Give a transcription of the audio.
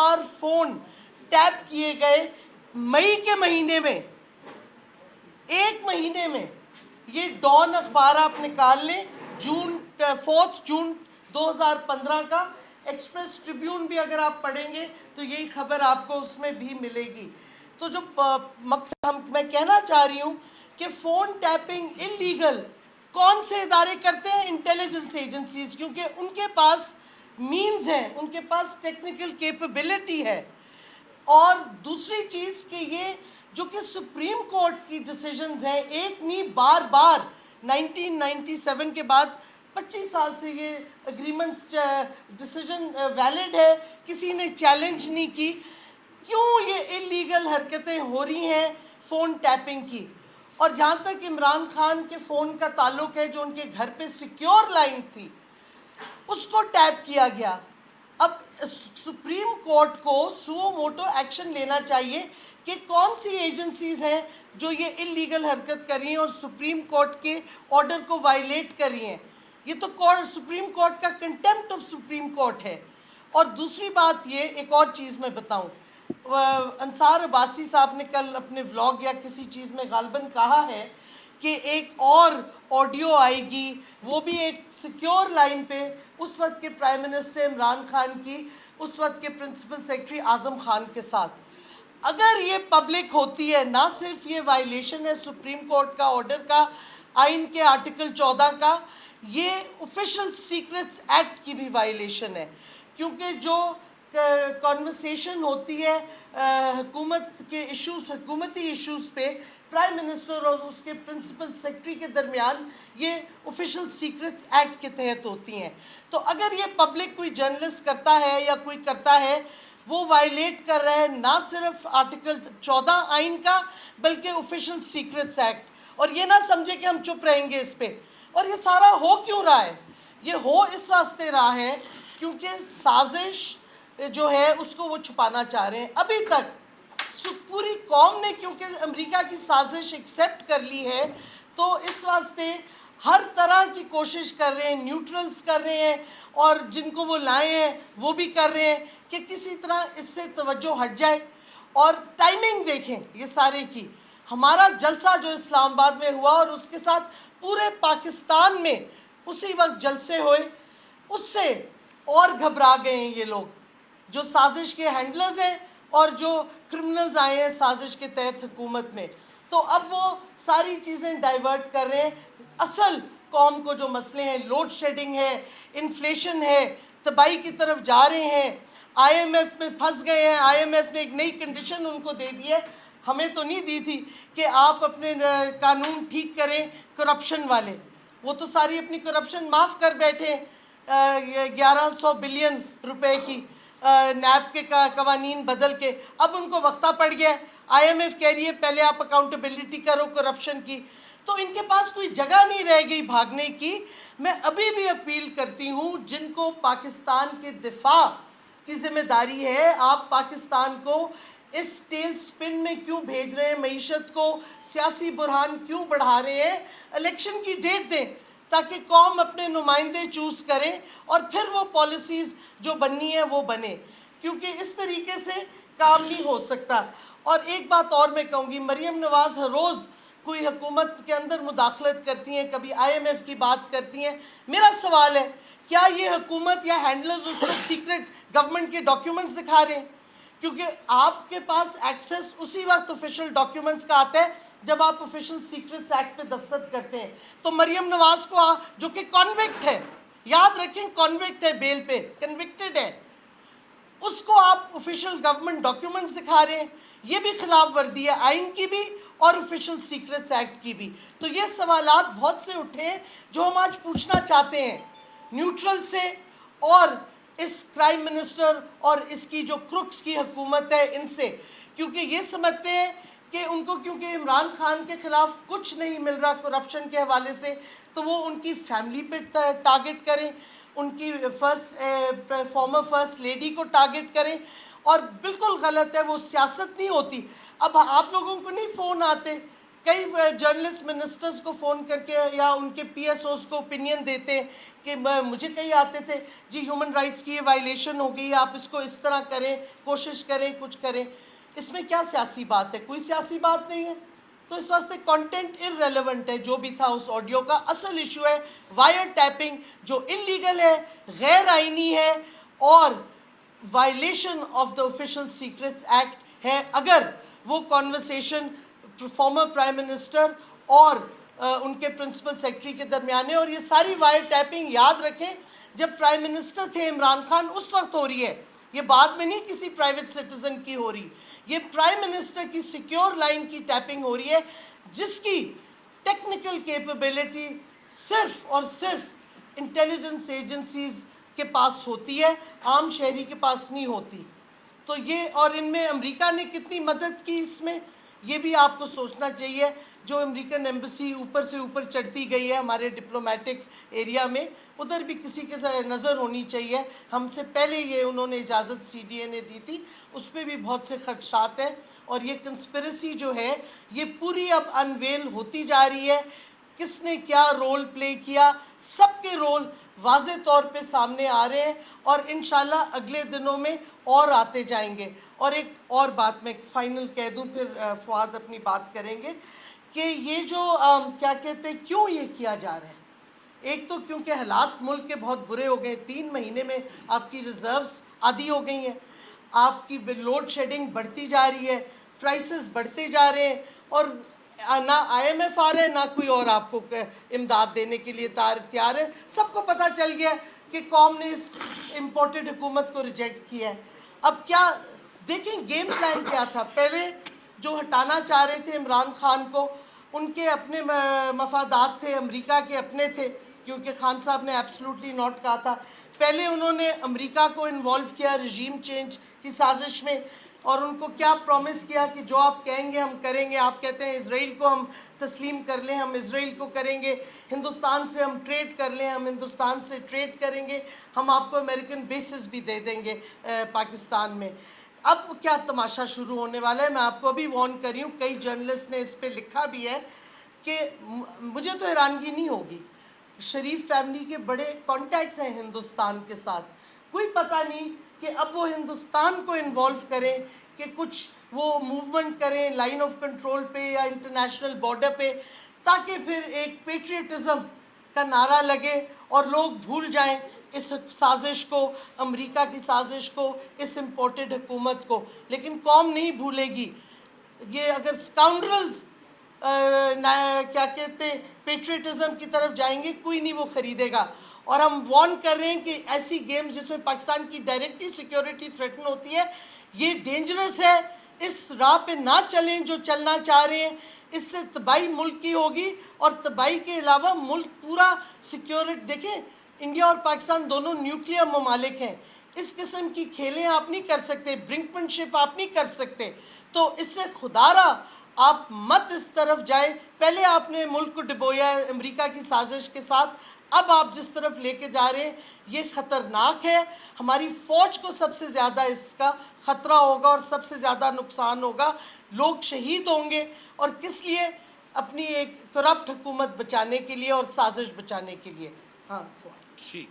1000 phone tap किए गए मई के महीने में, एक महीने में। ये डॉन अखबार आप निकाल लें, 4 जून 2015 का। एक्सप्रेस ट्रिब्यून भी अगर आप पढ़ेंगे तो यही खबर आपको उसमें भी मिलेगी। तो जो मैं कहना चाह रही हूँ कि फ़ोन टैपिंग इलीगल कौन से इदारे करते हैं? इंटेलिजेंस एजेंसीज, क्योंकि उनके पास मीन्स हैं, उनके पास टेक्निकल कैपेबिलिटी है। और दूसरी चीज़ कि ये जो कि सुप्रीम कोर्ट की डिसीजंस हैं, एक नहीं बार बार 1997 के बाद 25 साल से ये एग्रीमेंट्स डिसीजन वैलिड है, किसी ने चैलेंज नहीं की। क्यों ये इलीगल हरकतें हो रही हैं फ़ोन टैपिंग की? और जहाँ तक इमरान खान के फ़ोन का ताल्लुक है, जो उनके घर पे सिक्योर लाइन थी उसको टैप किया गया। अब सुप्रीम कोर्ट को सुओ मोटो एक्शन लेना चाहिए कि कौन सी एजेंसीज हैं जो ये इलीगल हरकत कर रही हैं और सुप्रीम कोर्ट के ऑर्डर को वायलेट कर रही हैं। ये तो सुप्रीम कोर्ट का कंटेम्प्ट ऑफ सुप्रीम कोर्ट है। और दूसरी बात ये, एक और चीज़ मैं बताऊं, अंसार अब्बासी साहब ने कल अपने व्लॉग या किसी चीज़ में गालबन कहा है कि एक और ऑडियो आएगी, वो भी एक सिक्योर लाइन पे उस वक्त के प्राइम मिनिस्टर इमरान खान की, उस वक्त के प्रिंसिपल सेक्रेटरी आज़म खान के साथ। अगर ये पब्लिक होती है, ना सिर्फ ये वायलेशन है सुप्रीम कोर्ट का ऑर्डर का, आइन के आर्टिकल 14 का, ये ऑफिशियल सीक्रेट्स एक्ट की भी वायलेशन है। क्योंकि जो कॉन्वर्सेशन होती है हुकूमत के इश्यूज, हुकूमती इश्यूज पे प्राइम मिनिस्टर और उसके प्रिंसिपल सेक्रेटरी के दरमियान, ये ऑफिशियल सीक्रेट्स एक्ट के तहत होती हैं। तो अगर ये पब्लिक कोई जर्नलिस्ट करता है या कोई करता है, वो वायलेट कर रहा है ना सिर्फ आर्टिकल 14 आइन का, बल्कि ऑफिशियल सीक्रेट्स एक्ट। और ये ना समझे कि हम चुप रहेंगे इस पे। और ये सारा हो क्यों रहा है? ये हो इस वास्ते रहा है क्योंकि साजिश जो है उसको वो छुपाना चाह रहे हैं। अभी तक पूरी कौम ने क्योंकि अमेरिका की साजिश एक्सेप्ट कर ली है, तो इस वास्ते हर तरह की कोशिश कर रहे हैं, न्यूट्रल्स कर रहे हैं, और जिनको वो लाए हैं वो भी कर रहे हैं कि किसी तरह इससे तवज्जो हट जाए। और टाइमिंग देखें ये सारे की, हमारा जलसा जो इस्लामाबाद में हुआ और उसके साथ पूरे पाकिस्तान में उसी वक्त जलसे हुए, उससे और घबरा गए हैं ये लोग जो साजिश के हैंडलर्स हैं और जो क्रिमिनल्स आए हैं साजिश के तहत हुकूमत में। तो अब वो सारी चीज़ें डाइवर्ट कर रहे हैं। असल कौम को जो मसले हैं, लोड शेडिंग है, इन्फ्लेशन है, तबाही की तरफ जा रहे हैं, IMF में फंस गए हैं। IMF ने एक नई कंडीशन उनको दे दी है, हमें तो नहीं दी थी, कि आप अपने कानून ठीक करें करप्शन वाले। वो तो सारी अपनी करप्शन माफ़ कर बैठे, 1100 बिलियन रुपए की नैब के कवानीन बदल के। अब उनको वक्ता पड़ गया, IMF कह रही है पहले आप अकाउंटेबिलिटी करो करप्शन की। तो इनके पास कोई जगह नहीं रह गई भागने की। मैं अभी भी अपील करती हूँ, जिनको पाकिस्तान के दिफा की जिम्मेदारी है, आप पाकिस्तान को इस टेल स्पिन में क्यों भेज रहे हैं, मईशत को सियासी बुरहान क्यों बढ़ा रहे हैं? इलेक्शन की डेट दें ताकि कौम अपने नुमाइंदे चूज़ करें और फिर वो पॉलिसीज़ जो बननी है वो बने, क्योंकि इस तरीके से काम नहीं हो सकता। और एक बात और मैं कहूँगी, मरियम नवाज़ हर रोज़ कोई हुकूमत के अंदर मुदाखलत करती हैं, कभी IMF की बात करती हैं। मेरा सवाल है, क्या ये हुकूमत या हैंडलर्स उसको सीक्रेट गवर्नमेंट के डॉक्यूमेंट्स दिखा रहे हैं? क्योंकि आपके पास एक्सेस उसी वक्त ऑफिशियल डॉक्यूमेंट्स का आता है जब आप ऑफिशियल सीक्रेट्स एक्ट पे दस्तखत करते हैं। तो मरियम नवाज को जो कि कॉन्विक्ट है, याद रखें कॉन्विक्ट है, बेल पे कन्विक्टेड है, उसको आप ऑफिशियल गवर्नमेंट डॉक्यूमेंट्स दिखा रहे हैं। ये भी खिलाफ वर्दी है आइन की भी और ऑफिशियल सीक्रेट्स एक्ट की भी। तो ये सवालात बहुत से उठे हैं जो हम आज पूछना चाहते हैं न्यूट्रल से और इस प्राइम मिनिस्टर और इसकी जो क्रुक्स की हुकूमत है इनसे, क्योंकि ये समझते हैं कि उनको क्योंकि इमरान खान के खिलाफ कुछ नहीं मिल रहा करप्शन के हवाले से, तो वो उनकी फैमिली पे टारगेट करें, उनकी फॉर्मर फर्स्ट लेडी को टारगेट करें। और बिल्कुल गलत है, वो सियासत नहीं होती। अब आप लोगों को नहीं फ़ोन आते, कई जर्नलिस्ट मिनिस्टर्स को फ़ोन करके या उनके PSOs को ओपिनियन देते हैं कि मुझे कई आते थे जी ह्यूमन राइट्स की ये वायलेशन हो गई, आप इसको इस तरह करें, कोशिश करें, कुछ करें। इसमें क्या सियासी बात है? कोई सियासी बात नहीं है। तो इस वास्ते कंटेंट इररेलेवेंट है जो भी था उस ऑडियो का। असल इशू है वायर टैपिंग, जो इलीगल है, गैर आईनी है और violation of the official secrets act है। अगर वो कॉन्वर्सेशन फॉर्मर प्राइम मिनिस्टर और उनके प्रिंसिपल सेक्रेटरी के दरमियान है, और ये सारी वायर टैपिंग याद रखें जब प्राइम मिनिस्टर थे इमरान खान उस वक्त हो रही है, ये बाद में नहीं किसी प्राइवेट सिटीजन की हो रही, ये प्राइम मिनिस्टर की सिक्योर लाइन की टैपिंग हो रही है, जिसकी टेक्निकल कैपेबिलिटी सिर्फ और सिर्फ इंटेलिजेंस एजेंसीज के पास होती है, आम शहरी के पास नहीं होती। तो ये, और इनमें अमेरिका ने कितनी मदद की इसमें, ये भी आपको सोचना चाहिए। जो अमेरिकन एम्बेसी ऊपर से ऊपर चढ़ती गई है हमारे डिप्लोमेटिक एरिया में, उधर भी किसी के नज़र होनी चाहिए। हमसे पहले ये उन्होंने इजाज़त CDA ने दी थी, उस पर भी बहुत से खदशात हैं। और ये कंस्पिरेसी जो है ये पूरी अब अनवेल होती जा रही है। किसने क्या रोल प्ले किया, सबके रोल वाज़े तौर पे सामने आ रहे हैं और इंशाल्लाह अगले दिनों में और आते जाएंगे। और एक और बात मैं फाइनल कह दूं, फिर फवाद अपनी बात करेंगे कि ये जो क्या कहते हैं, क्यों ये किया जा रहा है। एक तो क्योंकि हालात मुल्क के बहुत बुरे हो गए, 3 महीने में आपकी रिजर्व्स आधी हो गई हैं, आपकी लोड शेडिंग बढ़ती जा रही है, प्राइसेस बढ़ते जा रहे हैं, और ना IMF आ रहे हैं ना कोई और आपको इमदाद देने के लिए तैयार है। सबको पता चल गया कि कौम ने इस इम्पोर्टेड हुकूमत को रिजेक्ट किया है। अब क्या देखें गेम प्लान क्या था। पहले जो हटाना चाह रहे थे इमरान खान को, उनके अपने मफादात थे, अमेरिका के अपने थे, क्योंकि खान साहब ने एब्सोल्युटली नॉट कहा था। पहले उन्होंने अमेरिका को इन्वॉल्व किया रजीम चेंज की साजिश में, और उनको क्या प्रॉमिस किया कि जो आप कहेंगे हम करेंगे। आप कहते हैं इजराइल को हम तस्लीम कर लें, हम इजराइल को करेंगे, हिंदुस्तान से हम ट्रेड कर लें, हम हिंदुस्तान से ट्रेड करेंगे, हम आपको अमेरिकन बेसिस भी दे देंगे पाकिस्तान में। अब क्या तमाशा शुरू होने वाला है, मैं आपको अभी वार्न कर रही हूँ, कई जर्नलिस्ट ने इस पर लिखा भी है कि मुझे तो हैरानगी नहीं होगी, शरीफ फैमिली के बड़े कॉन्टैक्ट्स हैं हिंदुस्तान के साथ, कोई पता नहीं कि अब वो हिंदुस्तान को इन्वॉल्व करें कि कुछ वो मूवमेंट करें लाइन ऑफ कंट्रोल पे या इंटरनेशनल बॉर्डर पे, ताकि फिर एक पेट्रियटिज़म का नारा लगे और लोग भूल जाएं इस साजिश को, अमेरिका की साजिश को, इस इम्पोर्टेड हुकूमत को। लेकिन कौम नहीं भूलेगी। ये अगर स्काउंड्रल्स क्या कहते पेट्रियटिज़म की तरफ जाएंगे, कोई नहीं वो ख़रीदेगा। और हम वार्न कर रहे हैं कि ऐसी गेम जिसमें पाकिस्तान की डायरेक्टली सिक्योरिटी थ्रेटन होती है, ये डेंजरस है। इस राह पे ना चलें जो चलना चाह रहे हैं, इससे तबाही मुल्क की होगी, और तबाही के अलावा मुल्क पूरा सिक्योरिटी। देखें इंडिया और पाकिस्तान दोनों न्यूक्लियर ममालिक हैं, इस किस्म की खेलें आप नहीं कर सकते, ब्रिंकमैनशिप आप नहीं कर सकते। तो इससे खुदारा आप मत इस तरफ जाए। पहले आपने मुल्क को डुबोया अमेरिका की साजिश के साथ, अब आप जिस तरफ लेके जा रहे हैं ये ख़तरनाक है। हमारी फ़ौज को सबसे ज़्यादा इसका ख़तरा होगा और सबसे ज़्यादा नुकसान होगा, लोग शहीद होंगे। और किस लिए? अपनी एक करप्ट हुकूमत बचाने के लिए और साजिश बचाने के लिए। हाँ ठीक।